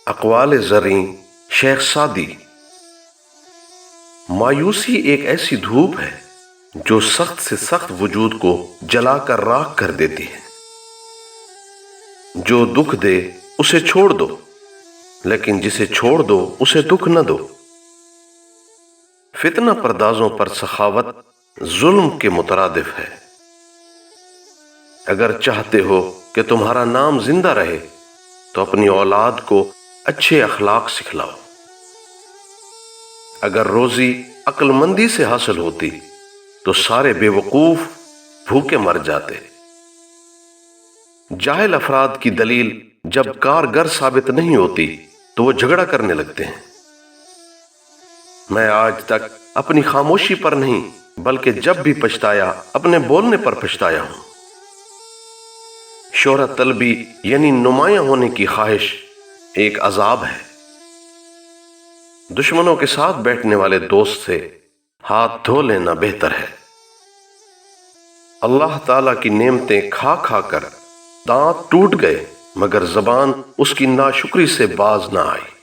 اقوال زریں شیخ سعدی۔ مایوسی ایک ایسی دھوپ ہے جو سخت سے سخت وجود کو جلا کر راکھ کر دیتی ہے۔ جو دکھ دے اسے چھوڑ دو، لیکن جسے چھوڑ دو اسے دکھ نہ دو۔ فتنہ پردازوں پر سخاوت ظلم کے مترادف ہے۔ اگر چاہتے ہو کہ تمہارا نام زندہ رہے تو اپنی اولاد کو اچھے اخلاق سکھلاؤ۔ اگر روزی عقل مندی سے حاصل ہوتی تو سارے بے وقوف بھوکے مر جاتے۔ جاہل افراد کی دلیل جب کارگر ثابت نہیں ہوتی تو وہ جھگڑا کرنے لگتے ہیں۔ میں آج تک اپنی خاموشی پر نہیں بلکہ جب بھی پچھتایا اپنے بولنے پر پچھتایا ہوں۔ شہرت طلبی یعنی نمایاں ہونے کی خواہش ایک عذاب ہے۔ دشمنوں کے ساتھ بیٹھنے والے دوست سے ہاتھ دھو لینا بہتر ہے۔ اللہ تعالیٰ کی نعمتیں کھا کھا کر دانت ٹوٹ گئے مگر زبان اس کی ناشکری سے باز نہ آئی۔